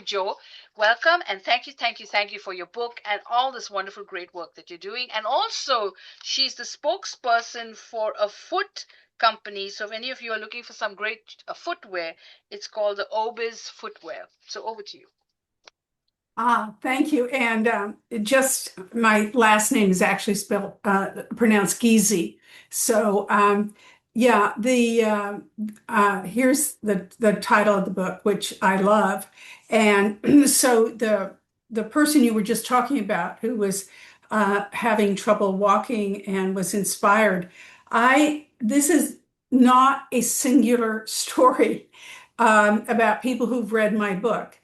you, Jo. Welcome and thank you for your book and all this wonderful, great work that you're doing. And also, she's the spokesperson for a foot company. So, if any of you are looking for some great footwear, it's called the Obis Footwear. So, over to you. Thank you. And just my last name is actually spelled pronounced Giese. So yeah, the here's the title of the book, which I love. And so the person you were just talking about, who was having trouble walking and was inspired, I this is not a singular story about people who've read my book.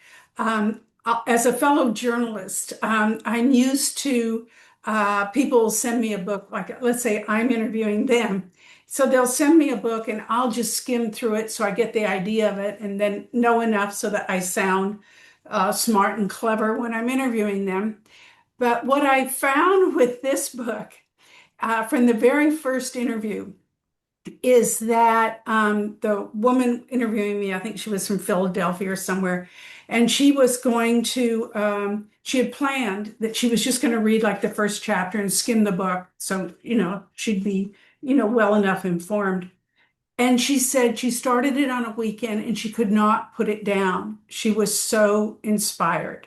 As a fellow journalist, I'm used to people send me a book, like let's say I'm interviewing them. So they'll send me a book and I'll just skim through it so I get the idea of it and then know enough so that I sound smart and clever when I'm interviewing them. But what I found with this book from the very first interview is that the woman interviewing me, I think she was from Philadelphia or somewhere, and she was going to, she had planned that she was just going to read like the first chapter and skim the book. So, she'd be, well enough informed. And she said she started it on a weekend and she could not put it down. She was so inspired.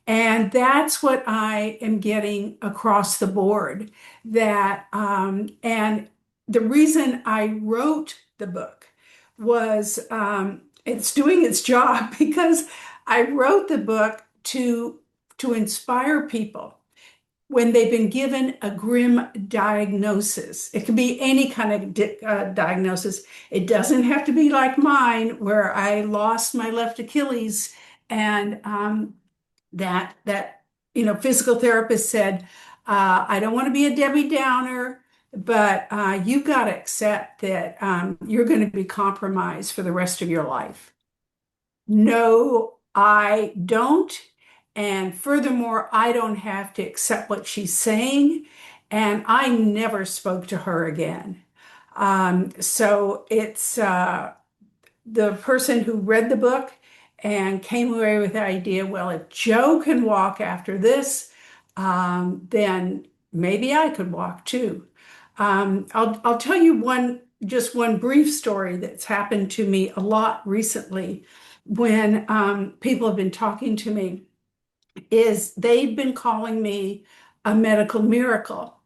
And that's what I am getting across the board. And the reason I wrote the book was it's doing its job because I wrote the book to inspire people when they've been given a grim diagnosis. It can be any kind of diagnosis. It doesn't have to be like mine, where I lost my left Achilles and that physical therapist said, I don't want to be a Debbie Downer, but you've got to accept that you're going to be compromised for the rest of your life. No, I don't. And furthermore, I don't have to accept what she's saying. And I never spoke to her again. So it's the person who read the book and came away with the idea, well, if Jo can walk after this, then maybe I could walk too. I'll tell you just one brief story that's happened to me a lot recently when people have been talking to me, is they've been calling me a medical miracle.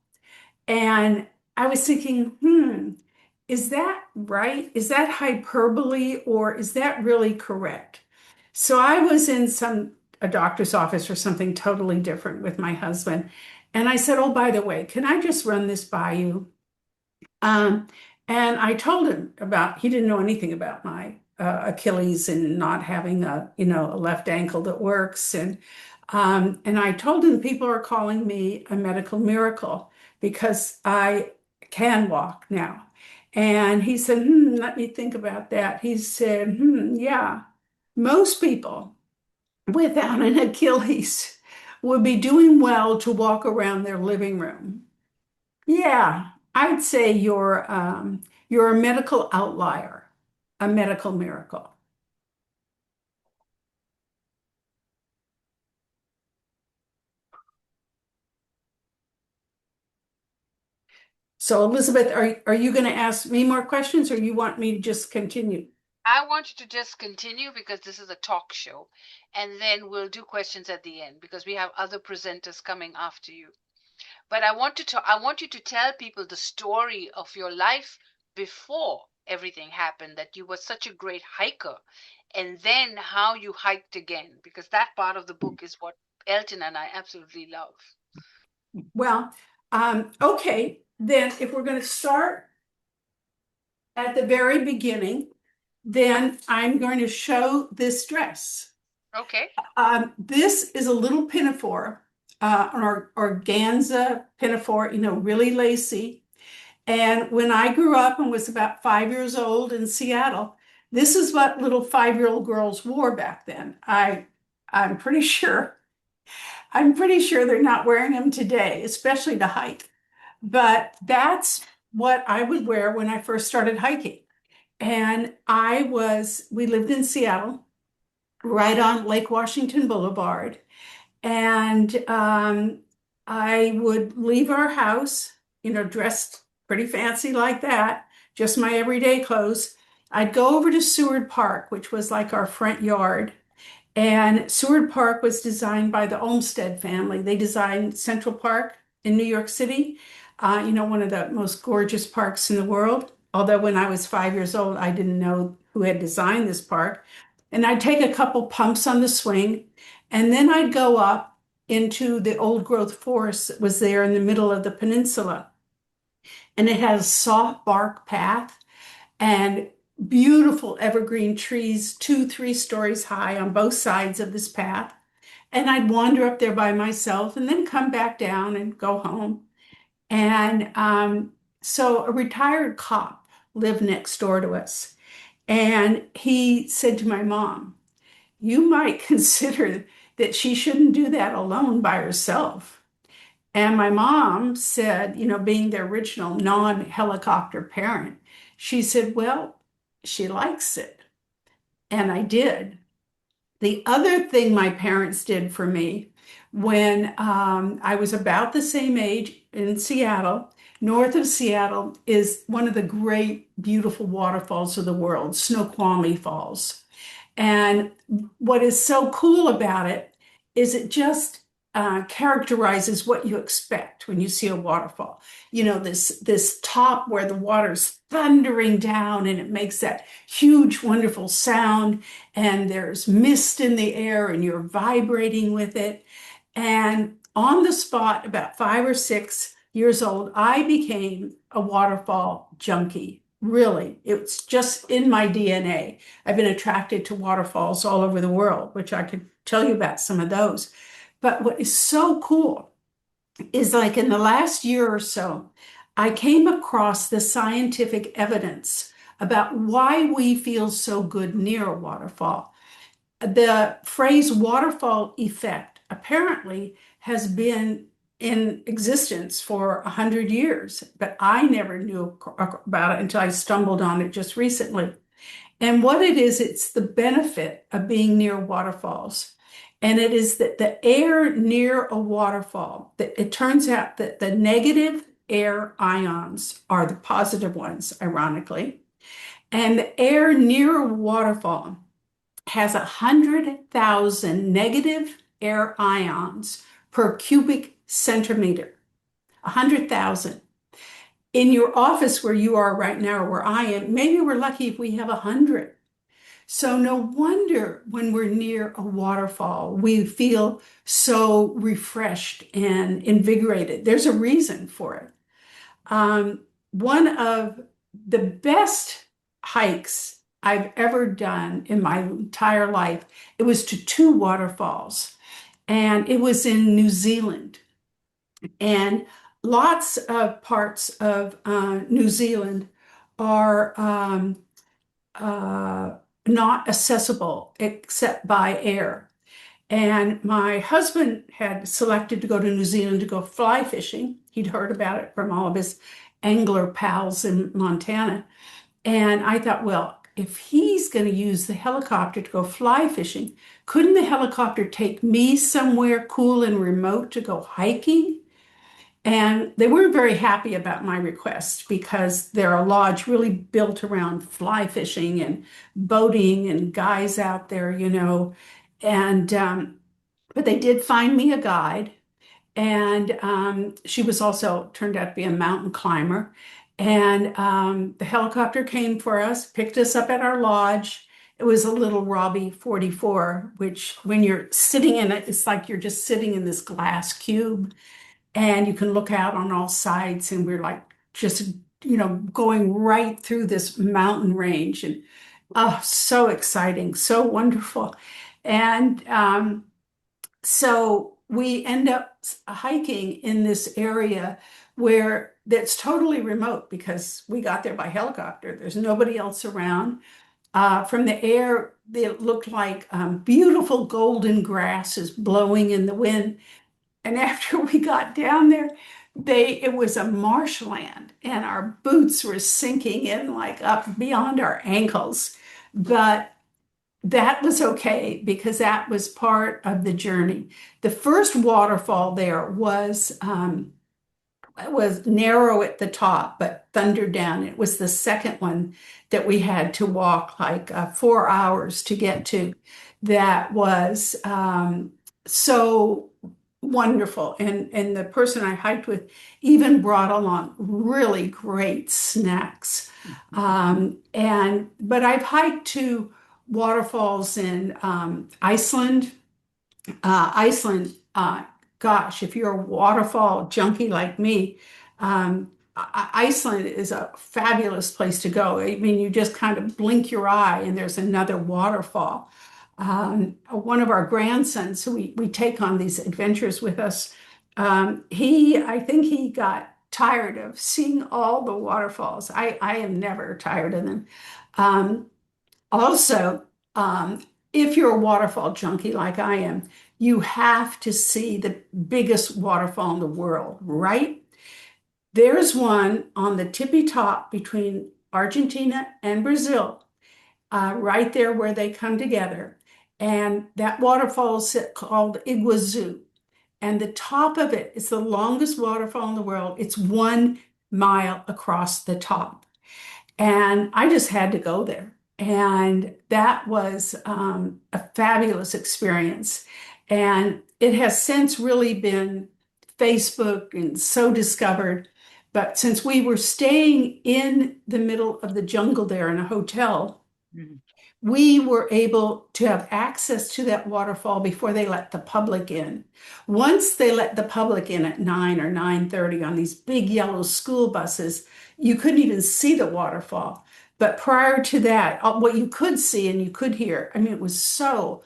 And I was thinking, is that right? Is that hyperbole or is that really correct? So I was in a doctor's office or something totally different with my husband. And I said, oh, by the way, can I just run this by you? And I told him he didn't know anything about my Achilles and not having a left ankle that works. And I told him people are calling me a medical miracle because I can walk now. And he said, let me think about that. He said, yeah, most people without an Achilles would be doing well to walk around their living room. Yeah, I'd say you're a medical outlier, a medical miracle. So, Elizabeth, are you going to ask me more questions or you want me to just continue? I want you to just continue because this is a talk show, and then we'll do questions at the end because we have other presenters coming after you. But I want you to tell people the story of your life before everything happened, that you were such a great hiker, and then how you hiked again, because that part of the book is what Elton and I absolutely love. Well, okay, then if we're going to start at the very beginning, then I'm going to show this dress. Okay. This is a little pinafore, an organza pinafore, really lacy. And when I grew up and was about 5 years old in Seattle, this is what little 5-year-old girls wore back then. I'm pretty sure they're not wearing them today, especially to hike. But that's what I would wear when I first started hiking. And we lived in Seattle, right on Lake Washington Boulevard. And I would leave our house, dressed pretty fancy like that, just my everyday clothes. I'd go over to Seward Park, which was like our front yard. And Seward Park was designed by the Olmsted family. They designed Central Park in New York City, one of the most gorgeous parks in the world. Although when I was 5 years old, I didn't know who had designed this park. And I'd take a couple pumps on the swing, and then I'd go up into the old growth forest that was there in the middle of the peninsula. And it had a soft bark path and beautiful evergreen trees, 2, 3 stories high on both sides of this path. And I'd wander up there by myself and then come back down and go home. And so a retired cop lived next door to us. And he said to my mom, "You might consider that she shouldn't do that alone by herself." And my mom said, being the original non-helicopter parent, she said, "Well, she likes it." And I did. The other thing my parents did for me when I was about the same age in Seattle, north of Seattle is one of the great, beautiful waterfalls of the world, Snoqualmie Falls. And what is so cool about it is it just characterizes what you expect when you see a waterfall. This top where the water's thundering down and it makes that huge, wonderful sound, and there's mist in the air and you're vibrating with it. And on the spot, about 5 or 6 years old, I became a waterfall junkie. Really, it's just in my DNA. I've been attracted to waterfalls all over the world, which I could tell you about some of those. But what is so cool is like in the last year or so, I came across the scientific evidence about why we feel so good near a waterfall. The phrase waterfall effect apparently has been in existence for 100 years, but I never knew about it until I stumbled on it just recently. And what it is, it's the benefit of being near waterfalls. And it is that the air near a waterfall, that it turns out that the negative air ions are the positive ones, ironically. And the air near a waterfall has 100,000 negative air ions per cubic centimeter. 100,000. In your office where you are right now, or where I am, maybe we're lucky if we have 100. So no wonder when we're near a waterfall, we feel so refreshed and invigorated. There's a reason for it. One of the best hikes I've ever done in my entire life, it was to 2 waterfalls, and it was in New Zealand. And lots of parts of New Zealand are not accessible except by air. And my husband had selected to go to New Zealand to go fly fishing. He'd heard about it from all of his angler pals in Montana. And I thought, well, if he's going to use the helicopter to go fly fishing, couldn't the helicopter take me somewhere cool and remote to go hiking? And they weren't very happy about my request because they're a lodge really built around fly fishing and boating and guys out there, And but they did find me a guide, and she was also turned out to be a mountain climber. And the helicopter came for us, picked us up at our lodge. It was a little Robbie 44, which when you're sitting in it, it's like you're just sitting in this glass cube and you can look out on all sides. And we're like just, going right through this mountain range. And oh, so exciting, so wonderful. And so we end up hiking in this area where that's totally remote because we got there by helicopter. There's nobody else around. From the air, it looked like beautiful golden grasses blowing in the wind. And after we got down there, it was a marshland, and our boots were sinking in like up beyond our ankles. But that was okay because that was part of the journey. The first waterfall there was narrow at the top, but thundered down. It was the second one that we had to walk like 4 hours to get to. That was so wonderful. And the person I hiked with even brought along really great snacks. But I've hiked to waterfalls in Iceland. Iceland, gosh, if you're a waterfall junkie like me, Iceland is a fabulous place to go. I mean, you just kind of blink your eye and there's another waterfall. One of our grandsons, who we take on these adventures with us, I think he got tired of seeing all the waterfalls. I am never tired of them. Um, Also, if you're a waterfall junkie like I am, you have to see the biggest waterfall in the world, right? There's one on the tippy top between Argentina and Brazil, right there where they come together. And that waterfall is called Iguazu. And the top of it is the longest waterfall in the world. It's 1 mile across the top. And I just had to go there. And that was a fabulous experience. And it has since really been Facebook and so discovered. But since we were staying in the middle of the jungle there in a hotel, Mhm. we were able to have access to that waterfall before they let the public in. Once they let the public in at 9 or 9:30 on these big yellow school buses, you couldn't even see the waterfall. But prior to that, what you could see and you could hear, I mean, it was so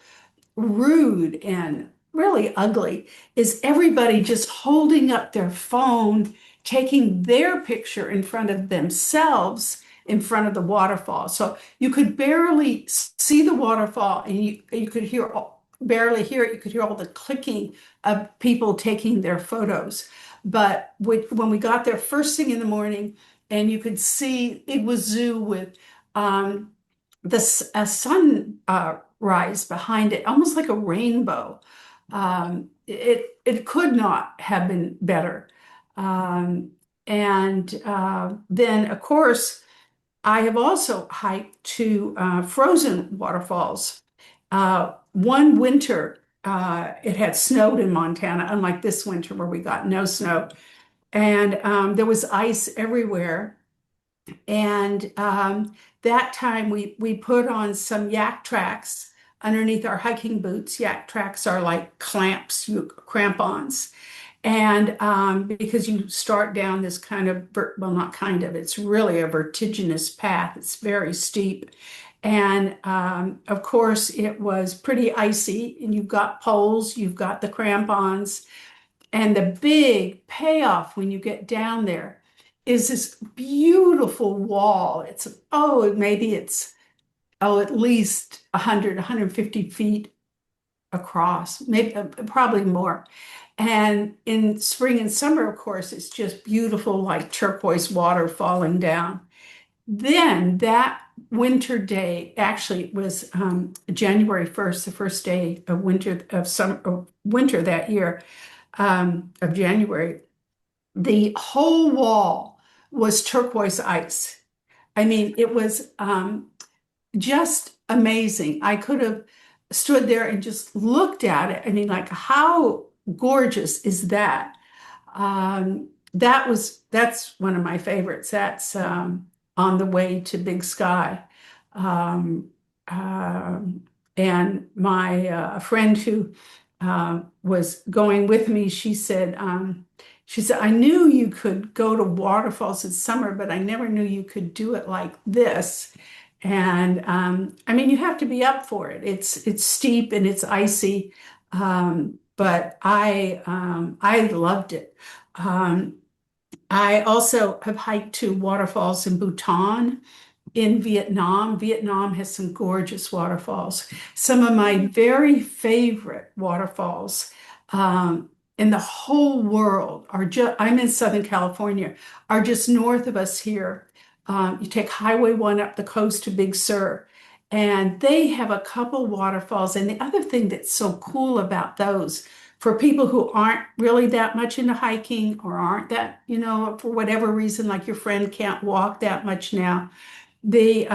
rude and really ugly, is everybody just holding up their phone, taking their picture in front of themselves in front of the waterfall. So you could barely see the waterfall and you could hear barely hear it. You could hear all the clicking of people taking their photos. But when we got there first thing in the morning, and you could see Iguazu with a sun rise behind it, almost like a rainbow. It could not have been better. And then, of course, I have also hiked to frozen waterfalls. One winter, it had snowed in Montana, unlike this winter where we got no snow. And there was ice everywhere. And that time we put on some yak tracks underneath our hiking boots. Yak tracks are like clamps, crampons. And because you start down this kind of, well, not kind of, it's really a vertiginous path. It's very steep. And of course, it was pretty icy, and you've got poles, you've got the crampons. And the big payoff when you get down there is this beautiful wall. Maybe it's, at least 100, 150 feet across, maybe probably more. And in spring and summer, of course, it's just beautiful, like turquoise water falling down. Then that winter day, actually, it was January 1st, the first day of winter that year, of January. The whole wall was turquoise ice. I mean, it was just amazing. I could have stood there and just looked at it. I mean, like, how gorgeous is that? That's one of my favorites. That's on the way to Big Sky. Um, um, and my friend who was going with me, she said, I knew you could go to waterfalls in summer, but I never knew you could do it like this. And I mean, you have to be up for it. It's steep and it's icy, but I loved it. Um, I also have hiked to waterfalls in Bhutan, in Vietnam. Vietnam has some gorgeous waterfalls. Some of my very favorite waterfalls in the whole world are just, I'm in Southern California, are just north of us here. You take Highway 1 up the coast to Big Sur, And they have a couple waterfalls. And the other thing that's so cool about those, for people who aren't really that much into hiking or aren't that, for whatever reason, like your friend can't walk that much now, the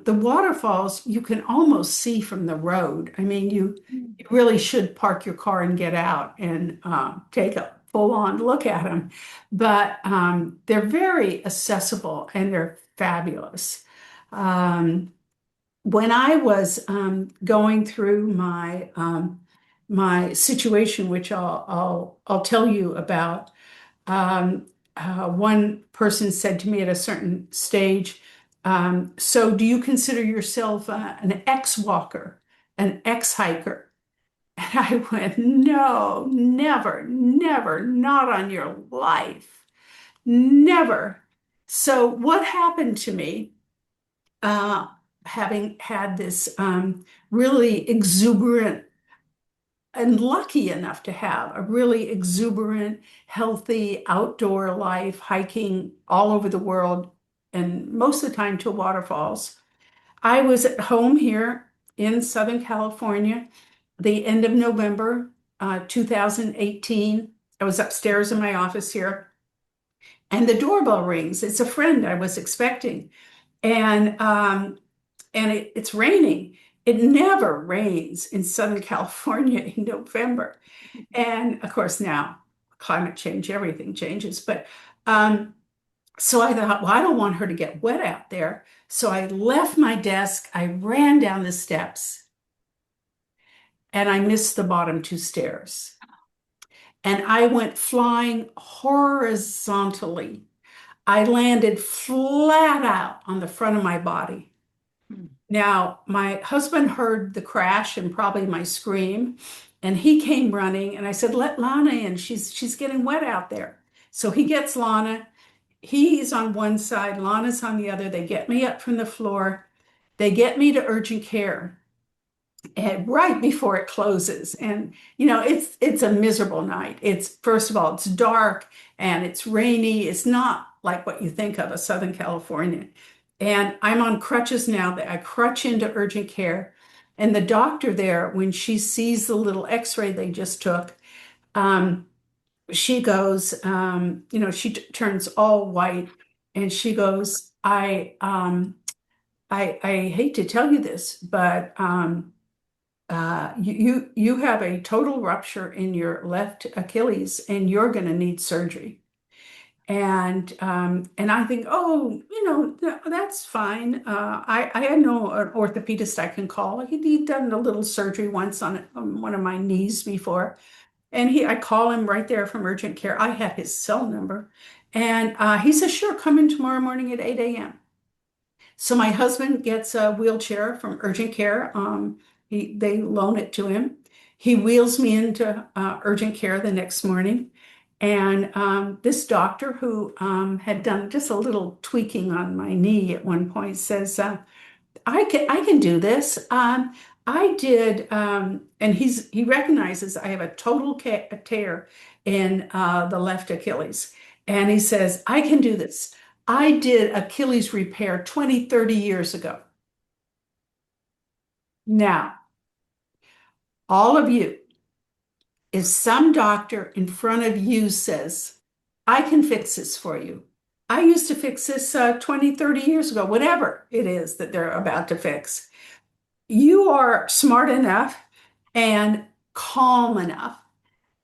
waterfalls you can almost see from the road. I mean, you really should park your car and get out and take a full-on look at them. But they're very accessible and they're fabulous. Um, when I was going through my situation, which I'll tell you about, one person said to me at a certain stage, "So do you consider yourself an ex-walker, an ex-hiker?" And I went, "No, never, never, not on your life, never." So what happened to me? uh, Having had this really exuberant and lucky enough to have a really exuberant, healthy outdoor life, hiking all over the world, and most of the time to waterfalls. I was at home here in Southern California, the end of November, 2018. I was upstairs in my office here, and the doorbell rings. It's a friend I was expecting. And it's raining. It never rains in Southern California in November. And of course, now climate change, everything changes. But um, so I thought, well, I don't want her to get wet out there. So I left my desk, I ran down the steps, and I missed the bottom two stairs. And I went flying horizontally. I landed flat out on the front of my body. Now, my husband heard the crash and probably my scream, and he came running, and I said, "Let Lana in. She's getting wet out there." So he gets Lana. He's on one side, Lana's on the other. They get me up from the floor. They get me to urgent care and right before it closes. And it's a miserable night. It's first of all, it's dark and it's rainy. It's not like what you think of as Southern California. And I'm on crutches now that I crutch into urgent care. And the doctor there, when she sees the little x-ray they just took, um, she goes, she turns all white and she goes, I hate to tell you this, but you have a total rupture in your left Achilles and you're going to need surgery. And I think, oh, that's fine. I had no an orthopedist I can call. He'd done a little surgery once on one of my knees before, and I call him right there from urgent care. I had his cell number, and he says, "Sure, come in tomorrow morning at 8 a.m." So my husband gets a wheelchair from urgent care. They loan it to him. He wheels me into urgent care the next morning. And this doctor who had done just a little tweaking on my knee at one point says, I can do this. I did, and he recognizes I have a total tear in the left Achilles. And he says, "I can do this. I did Achilles repair 20, 30 years ago." Now, all of you, if some doctor in front of you says, "I can fix this for you. I used to fix this 20, 30 years ago," whatever it is that they're about to fix, you are smart enough and calm enough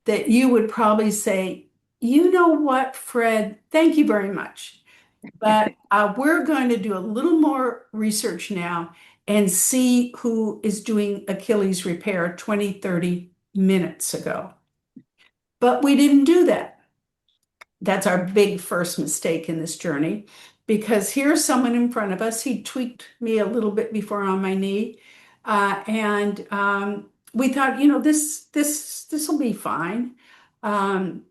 that you would probably say, "You know what, Fred, thank you very much. But we're going to do a little more research now and see who is doing Achilles repair 20, 30 minutes ago." But we didn't do that. That's our big first mistake in this journey, because here's someone in front of us. He tweaked me a little bit before on my knee, and we thought, this will be fine. Um,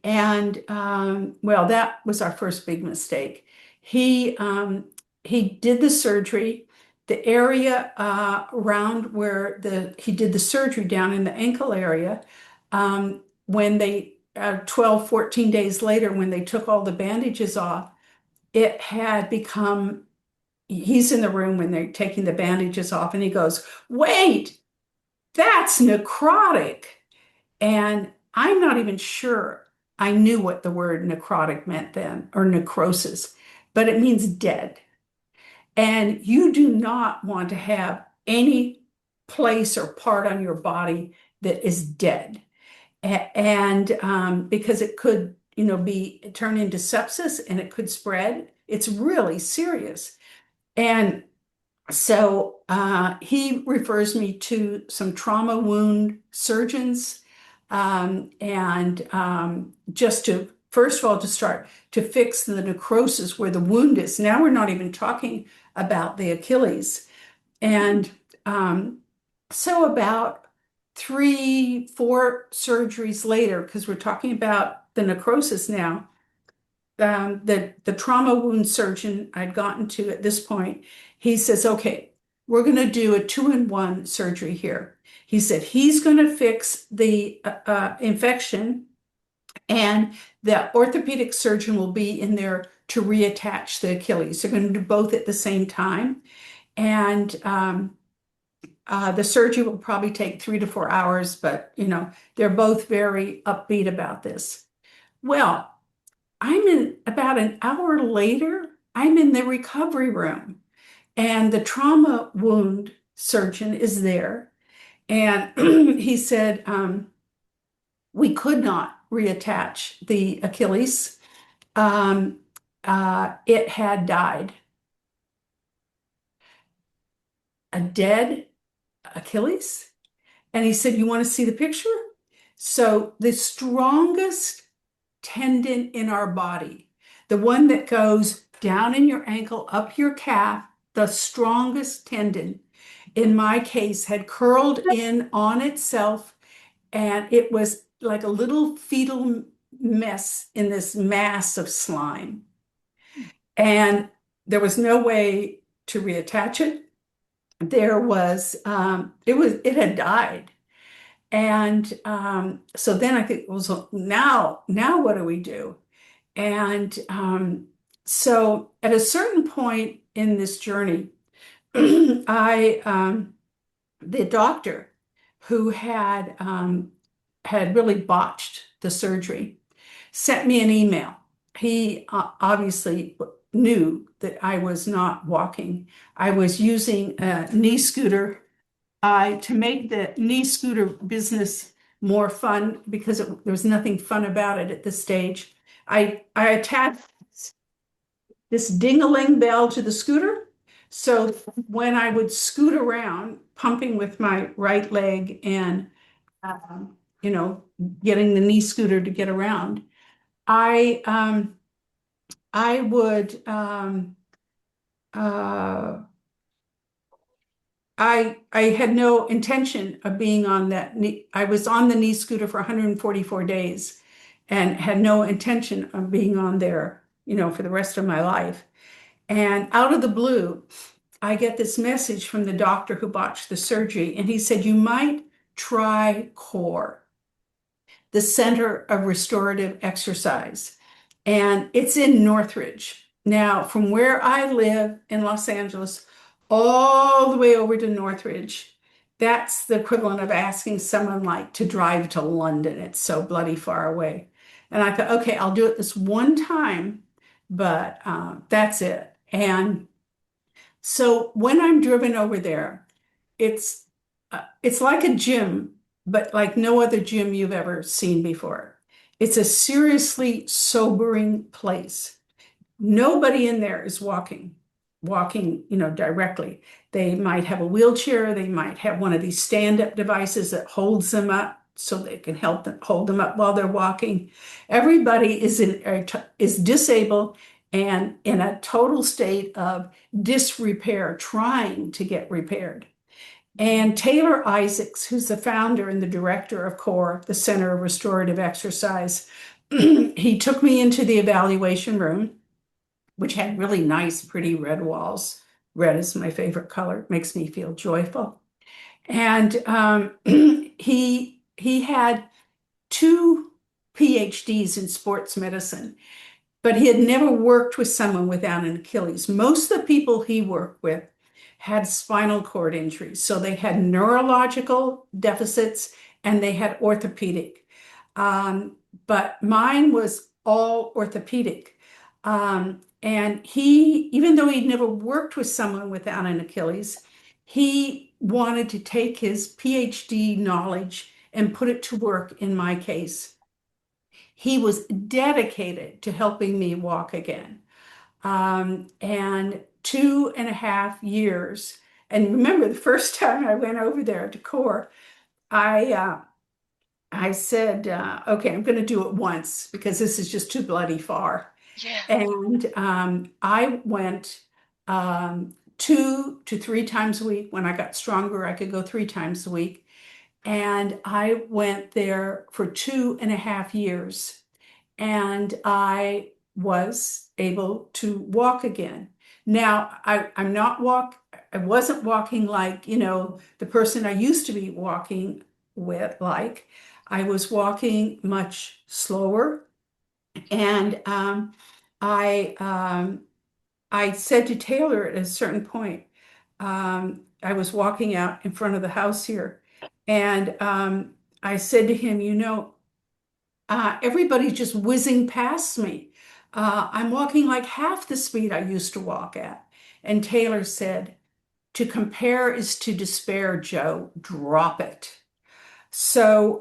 well, that was our first big mistake. He did the surgery. The area around where he did the surgery down in the ankle area, when they 12, 14 days later, when they took all the bandages off, it had become he's in the room when they're taking the bandages off, and he goes, "Wait, that's necrotic." And I'm not even sure I knew what the word necrotic meant then, or necrosis, but it means dead. And you do not want to have any place or part on your body that is dead. And because it could, be turn into sepsis and it could spread. It's really serious. And so he refers me to some trauma wound surgeons, and just to, first of all, to start to fix the necrosis where the wound is. Now we're not even talking about the Achilles. And so about 3, 4 surgeries later, because we're talking about the necrosis now, the trauma wound surgeon I'd gotten to at this point, he says, "Okay, we're going to do a 2-in-1 surgery here." He said he's going to fix the infection, and the orthopedic surgeon will be in there to reattach the Achilles. They're going to do both at the same time. And the surgery will probably take 3 to 4 hours, but they're both very upbeat about this. Well, I'm in about an hour later, I'm in the recovery room, and the trauma wound surgeon is there. And he said, we could not reattach the Achilles. It had died. A dead Achilles? And he said, "You want to see the picture?" So the strongest tendon in our body, the one that goes down in your ankle, up your calf, the strongest tendon, in my case, had curled in on itself, and it was like a little fetal mess in this mass of slime. And there was no way to reattach it. It had died. And so then I think, well, now what do we do? And so at a certain point in this journey, the doctor who had really botched the surgery sent me an email. He obviously knew that I was not walking. I was using a knee scooter. To make the knee scooter business more fun, because there was nothing fun about it at this stage, I attached this ding-a-ling bell to the scooter. So when I would scoot around, pumping with my right leg and, um, you know, getting the knee scooter to get around, I I would uh, I had no intention of being on that knee. I was on the knee scooter for 144 days and had no intention of being on there, for the rest of my life. And out of the blue, I get this message from the doctor who botched the surgery, and he said, "You might try CORE, the Center of Restorative Exercise." And it's in Northridge. Now, from where I live in Los Angeles, all the way over to Northridge, that's the equivalent of asking someone like to drive to London. It's so bloody far away. And I thought, okay, I'll do it this one time, but that's it. And so when I'm driven over there, it's it's like a gym, but like no other gym you've ever seen before. It's a seriously sobering place. Nobody in there is walking, directly. They might have a wheelchair. They might have one of these stand-up devices that holds them up so they can help them hold them up while they're walking. Everybody is disabled and in a total state of disrepair, trying to get repaired. And Taylor Isaacs, who's the founder and the director of CORE, the Center of Restorative Exercise, he took me into the evaluation room, which had really nice, pretty red walls. Red is my favorite color. It makes me feel joyful. And he had 2 PhDs in sports medicine. but he had never worked with someone without an Achilles. Most of the people he worked with had spinal cord injuries. So they had neurological deficits and they had orthopedic. But mine was all orthopedic. And he, even though he'd never worked with someone without an Achilles, he wanted to take his PhD knowledge and put it to work in my case. He was dedicated to helping me walk again. And 2.5 years. And remember, the first time I went over there to CORE, I I said, okay, I'm going to do it once because this is just too bloody far. Yeah. And I went 2 to 3 times a week. When I got stronger, I could go 3 times a week. And I went there for 2.5 years and I was able to walk again. Now, I wasn't walking like, the person I used to be walking with, like, I was walking much slower. And I, um, I said to Taylor at a certain point, I was walking out in front of the house here, and I said to him, everybody's just whizzing past me. I'm walking like half the speed I used to walk at. And Taylor said, to compare is to despair, Joe. Drop it. So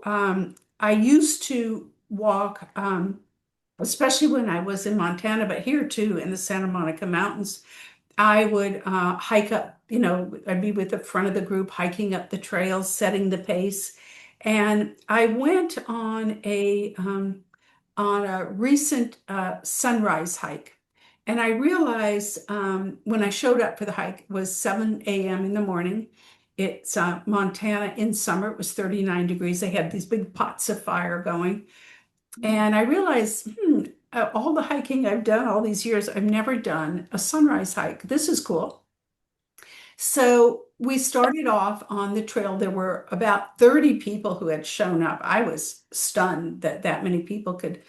I used to walk, especially when I was in Montana, but here too in the Santa Monica Mountains. I would hike up, I'd be with the front of the group hiking up the trails, setting the pace. And I went on a recent sunrise hike. And I realized when I showed up for the hike, it was 7 a.m. in the morning. It's Montana in summer. It was 39 degrees. They had these big pots of fire going. And I realized, all the hiking I've done all these years, I've never done a sunrise hike. This is cool. So we started off on the trail. There were about 30 people who had shown up. I was stunned that that many people could,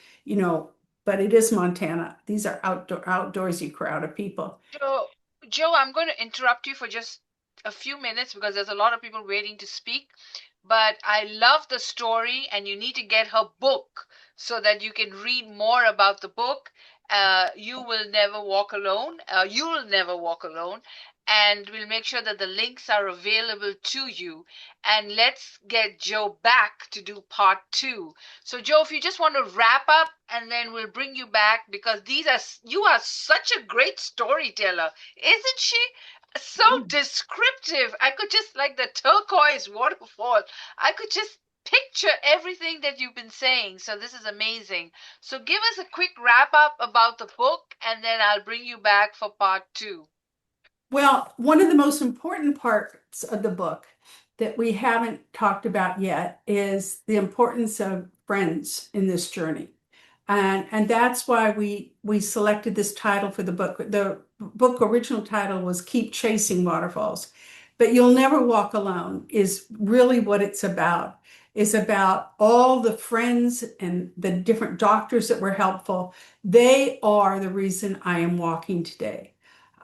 but it is Montana. These are outdoorsy crowd of people. So, Joe, I'm going to interrupt you for just a few minutes because there's a lot of people waiting to speak. But I love the story, and you need to get her book so that you can read more about the book. You Will Never Walk Alone. You'll Never Walk Alone. And we'll make sure that the links are available to you. And let's get Joe back to do part two. So, Joe, if you just want to wrap up, and then we'll bring you back because you are such a great storyteller, isn't she? So descriptive. I could just, like the turquoise waterfall, I could just picture everything that you've been saying. So this is amazing. So give us a quick wrap up about the book, and then I'll bring you back for part two. Well, one of the most important parts of the book that we haven't talked about yet is the importance of friends in this journey. And that's why we selected this title for the book. The book original title was Keep Chasing Waterfalls. But You'll Never Walk Alone is really what it's about. Is about all the friends and the different doctors that were helpful. They are the reason I am walking today.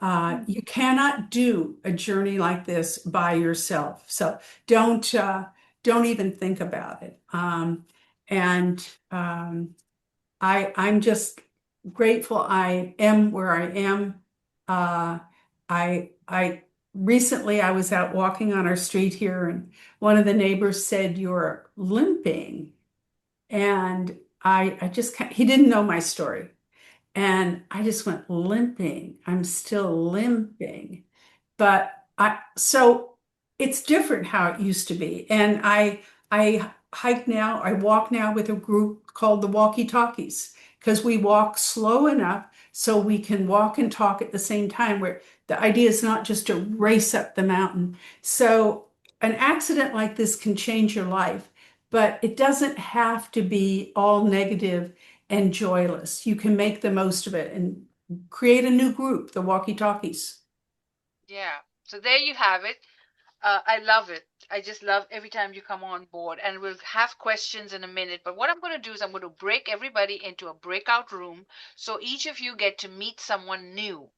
You cannot do a journey like this by yourself. So don't even think about it. And I'm just grateful I am where I am. I recently I was out walking on our street here, and one of the neighbors said, "You're limping," and I just he didn't know my story, and I just went, limping. I'm still limping. But so it's different how it used to be. And I hike now, I walk now with a group called the Walkie Talkies because we walk slow enough so we can walk and talk at the same time, where the idea is not just to race up the mountain. So an accident like this can change your life, but it doesn't have to be all negative and joyless. You can make the most of it and create a new group, the Walkie Talkies. Yeah. So there you have it. I love it. I just love every time you come on board, and we'll have questions in a minute. But what I'm going to do is I'm going to break everybody into a breakout room so each of you get to meet someone new.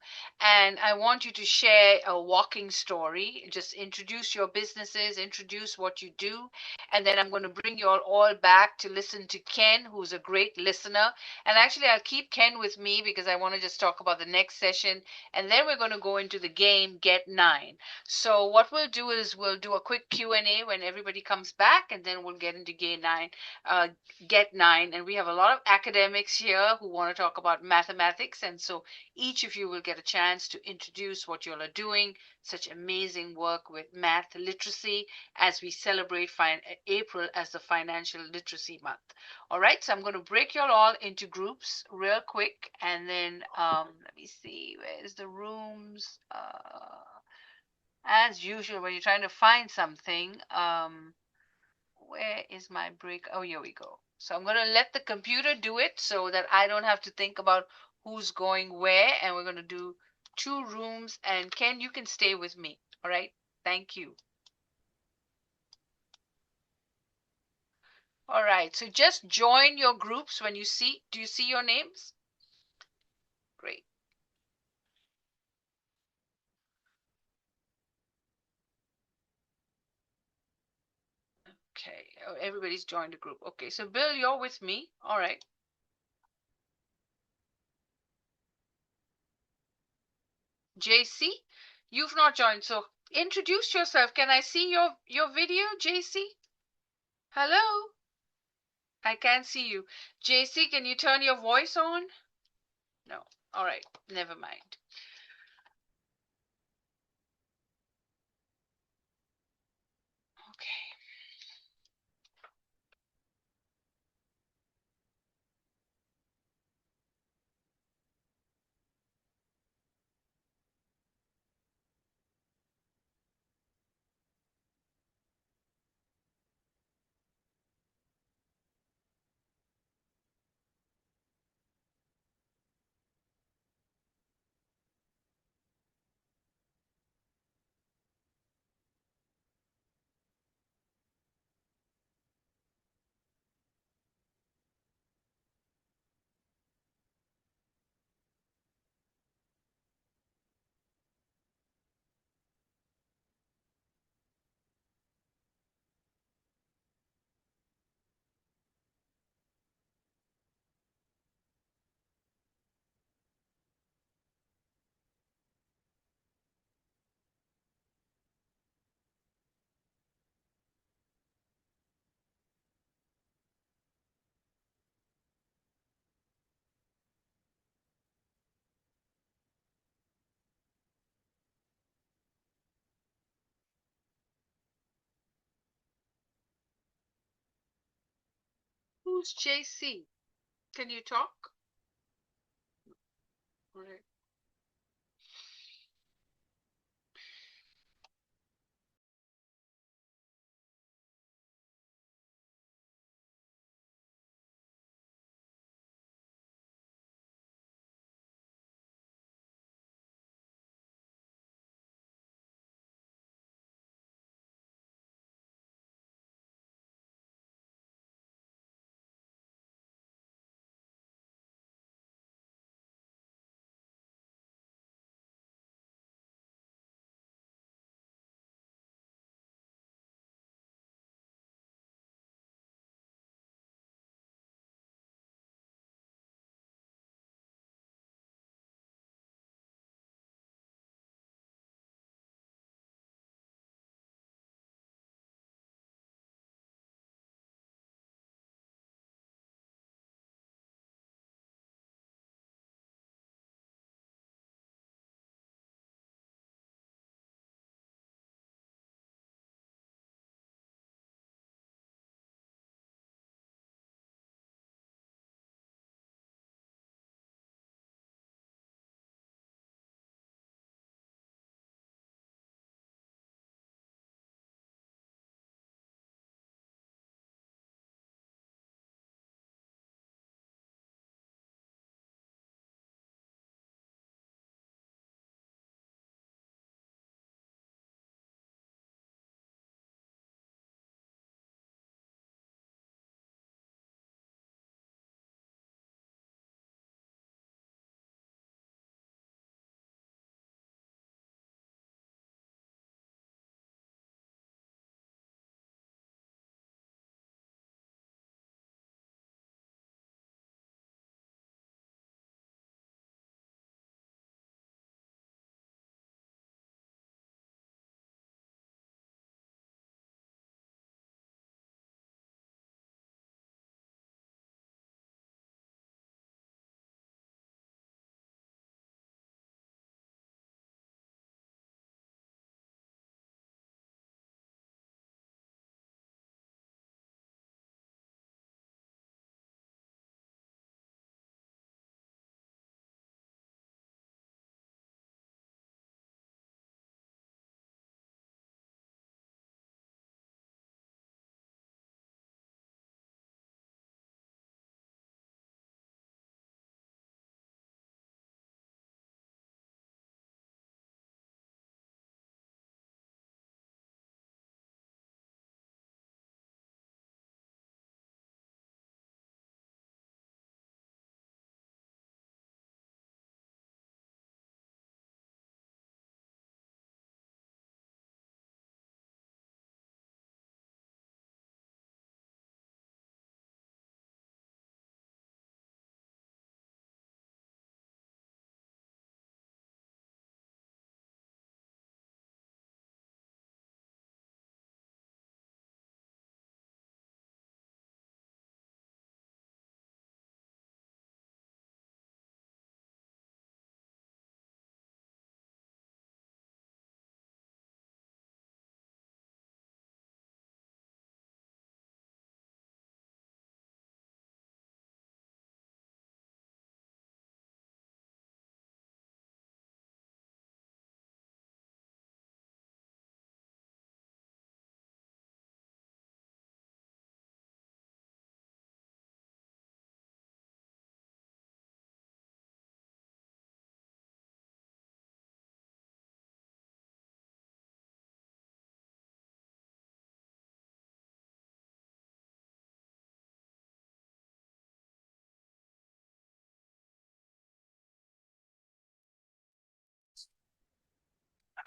And I want you to share a walking story. Just introduce your businesses, introduce what you do, and then I'm going to bring you all back to listen to Ken, who's a great listener. And actually, I'll keep Ken with me because I want to just talk about the next session, and then we're going to go into the game Get Nine. So what we'll do is we'll do a quick Q&A when everybody comes back, and then we'll get into Get Nine. And we have a lot of academics here who want to talk about mathematics, and so each of you will get a chance to introduce what you all are doing. Such amazing work with math literacy as we celebrate April as the Financial Literacy Month. All right, so I'm going to break you all into groups real quick, and then let me see, where's the rooms? As usual, when you're trying to find something, where is my break? Oh, here we go. So I'm going to let the computer do it so that I don't have to think about who's going where, and we're going to do 2 rooms. And Ken, you can stay with me. All right, thank you. All right, so just join your groups when you see. Do you see your names? Great. Okay, oh, everybody's joined the group. Okay, so Bill, you're with me. All right. JC, you've not joined, so introduce yourself. Can I see your video, JC? Hello? I can't see you. JC, can you turn your voice on? No. All right, never mind. Okay. Who's JC? Can you talk? All right.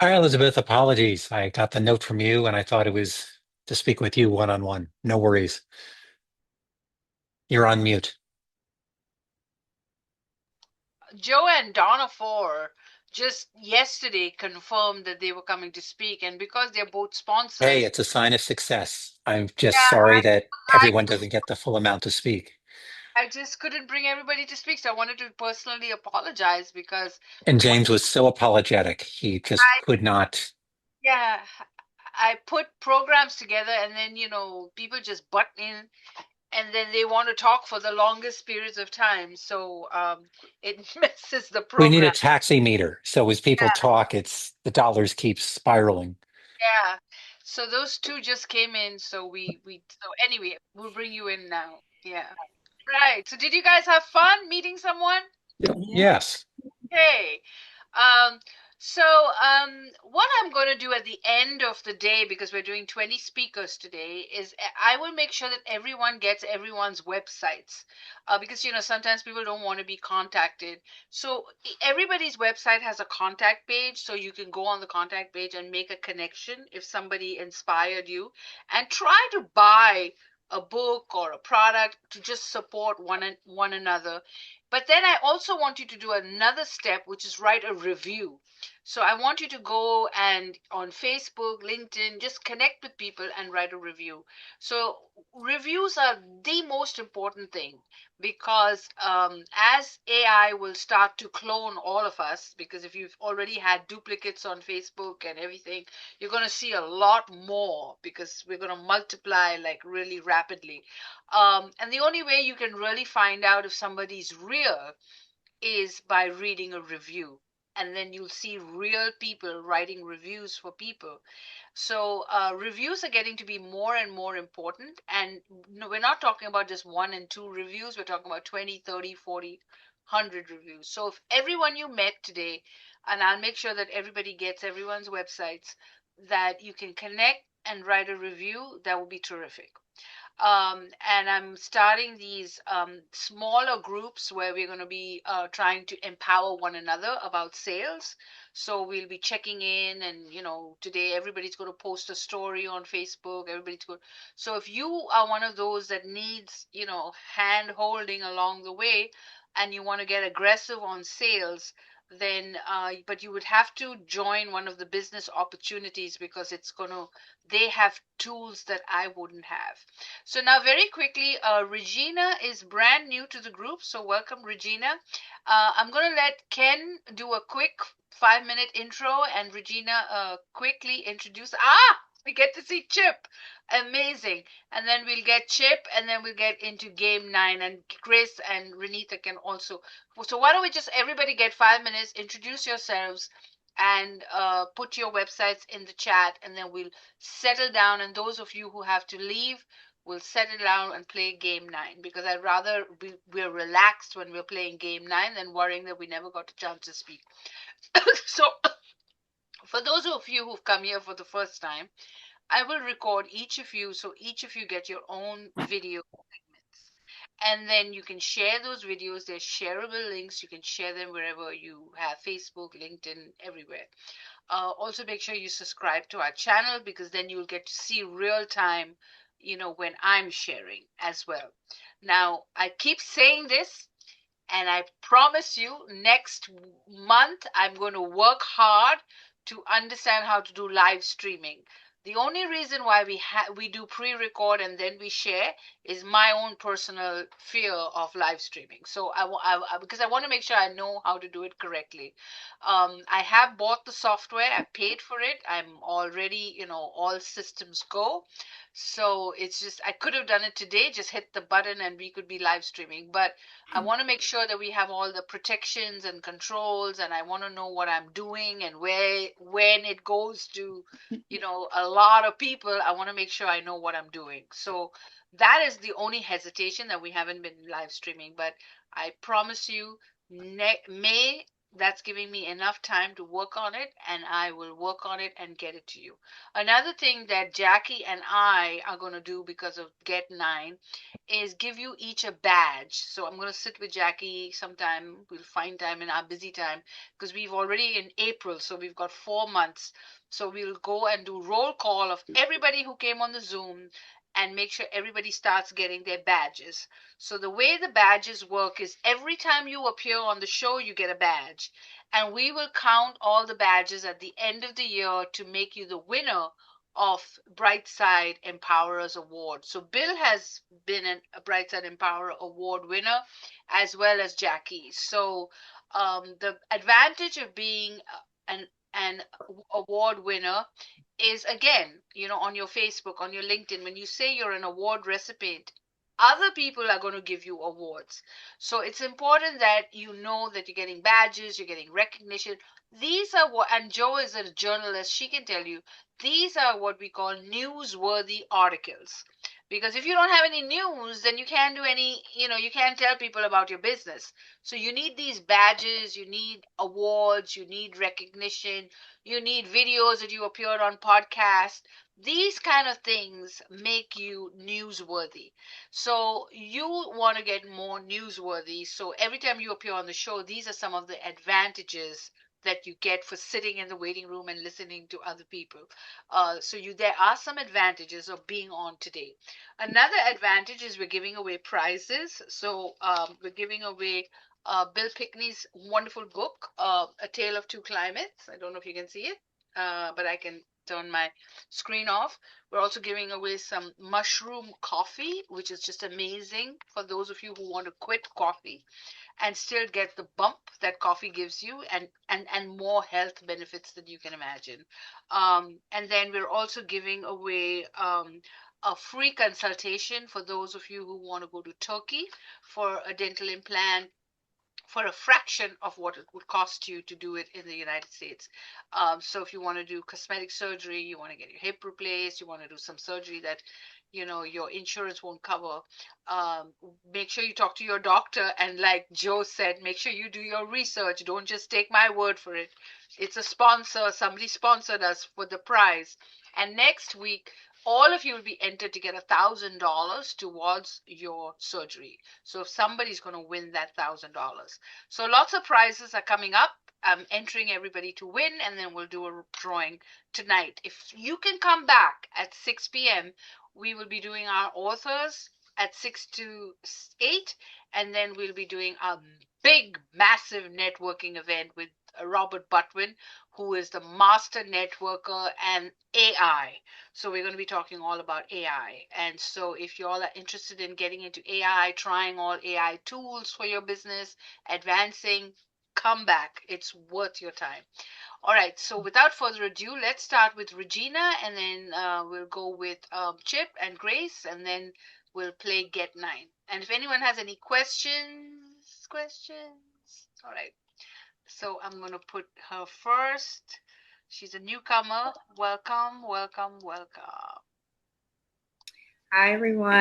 Hi, Elizabeth. Apologies. I got the note from you and I thought it was to speak with you one on one. No worries. You're on mute. Joe and Donna Ford just yesterday confirmed that they were coming to speak, and because they're both Hey, sponsors, it's a sign of success. I'm just yeah, sorry that I everyone doesn't get the full amount to speak. I just couldn't bring everybody to speak, so I wanted to personally apologize because And what James was so apologetic. He just I could not. yeah, I put programs together, and then people just butt in, and then they want to talk for the longest periods of time, so it messes the We need a program. taxi meter. So as people talk, it's the dollars keep spiraling. Yeah. So those two just came in, so so anyway, we'll bring you in now. Yeah. Right. So did you guys have fun meeting someone? Yes. Hey. Um, so what I'm going to do at the end of the day, because we're doing 20 speakers today, is I will make sure that everyone gets everyone's websites. Because sometimes people don't want to be contacted. So everybody's website has a contact page, so you can go on the contact page and make a connection if somebody inspired you, and try to buy a book or a product to just support one another. But then I also want you to do another step, which is write a review. So I want you to go and on Facebook, LinkedIn, just connect with people and write a review. So reviews are the most important thing, because as AI will start to clone all of us, because if you've already had duplicates on Facebook and everything, you're going to see a lot more, because we're going to multiply like really rapidly. And the only way you can really find out if somebody's real is by reading a review. And then you'll see real people writing reviews for people. So reviews are getting to be more and more important. And no, we're not talking about just 1 and 2 reviews. We're talking about 20, 30, 40, 100 reviews. So if everyone you met today, and I'll make sure that everybody gets everyone's websites, that you can connect and write a review, that would be terrific. And I'm starting these smaller groups where we're going to be trying to empower one another about sales. So we'll be checking in, and today everybody's going to post a story on Facebook. Everybody's going. So if you are one of those that needs, hand holding along the way, and you want to get aggressive on sales, then but you would have to join one of the business opportunities, because they have tools that I wouldn't have. So now, very quickly, Regina is brand new to the group, so welcome, Regina. I'm going to let Ken do a quick 5-minute intro, and Regina quickly introduce. We get to see Chip. Amazing. And then we'll get Chip, and then we'll get into game 9, and Chris and Renita can also. So why don't we just everybody get 5 minutes, introduce yourselves, and put your websites in the chat, and then we'll settle down. And those of you who have to leave, we'll settle down and play game 9, because I'd rather we're relaxed when we're playing game 9 than worrying that we never got a chance to speak. So, for those of you who've come here for the first time, I will record each of you, so each of you get your own video segments. And then you can share those videos. They're shareable links. You can share them wherever you have Facebook, LinkedIn, everywhere. Also, make sure you subscribe to our channel, because then you'll get to see real time, when I'm sharing as well. Now, I keep saying this, and I promise you, next month, I'm going to work hard to understand how to do live streaming. The only reason why we do pre-record and then we share is my own personal fear of live streaming. So because I want to make sure I know how to do it correctly. I have bought the software. I paid for it. I'm already, all systems go. So it's just I could have done it today. Just hit the button and we could be live streaming. But I want to make sure that we have all the protections and controls, and I want to know what I'm doing, and when it goes to, a lot of people, I want to make sure I know what I'm doing. So that is the only hesitation, that we haven't been live streaming. But I promise you, May that's giving me enough time to work on it, and I will work on it and get it to you. Another thing that Jackie and I are going to do because of Get 9 is give you each a badge. So I'm going to sit with Jackie sometime. We'll find time in our busy time because we've already in April, so we've got 4 months. So we'll go and do roll call of everybody who came on the Zoom and make sure everybody starts getting their badges. So the way the badges work is every time you appear on the show, you get a badge. And we will count all the badges at the end of the year to make you the winner of Brightside Empowerers Award. So Bill has been a Brightside Empower Award winner as well as Jackie. So the advantage of being an award winner is, again, on your Facebook, on your LinkedIn, when you say you're an award recipient, other people are going to give you awards. So it's important that you know that you're getting badges, you're getting recognition. These are what, and Jo is a journalist, she can tell you, these are what we call newsworthy articles. Because if you don't have any news, then you can't do any, you can't tell people about your business. So you need these badges, you need awards, you need recognition, you need videos that you appeared on podcasts. These kind of things make you newsworthy. So you want to get more newsworthy. So every time you appear on the show, these are some of the advantages that you get for sitting in the waiting room and listening to other people. There are some advantages of being on today. Another advantage is we're giving away prizes. So we're giving away Bill Pickney's wonderful book, A Tale of Two Climates. I don't know if you can see it, but I can turn my screen off. We're also giving away some mushroom coffee, which is just amazing for those of you who want to quit coffee and still get the bump that coffee gives you, and more health benefits than you can imagine. And then we're also giving away a free consultation for those of you who want to go to Turkey for a dental implant for a fraction of what it would cost you to do it in the United States. So if you want to do cosmetic surgery, you want to get your hip replaced, you want to do some surgery that your insurance won't cover, make sure you talk to your doctor. And like Jo said, make sure you do your research. Don't just take my word for it. It's a sponsor. Somebody sponsored us for the prize. And next week, all of you will be entered to get $1,000 towards your surgery. So if somebody's going to win that $1,000. So lots of prizes are coming up. I'm entering everybody to win, and then we'll do a drawing tonight. If you can come back at 6 p.m., we will be doing our authors at 6 to 8, and then we'll be doing a big, massive networking event with Robert Butwin, who is the master networker and AI. So we're going to be talking all about AI. And so if you all are interested in getting into AI, trying all AI tools for your business, advancing, come back. It's worth your time. All right. So without further ado, let's start with Regina, and then we'll go with Chip and Grace, and then we'll play Get 9. And if anyone has any questions. All right. So I'm going to put her first. She's a newcomer. Welcome, welcome, welcome. Hi, everyone.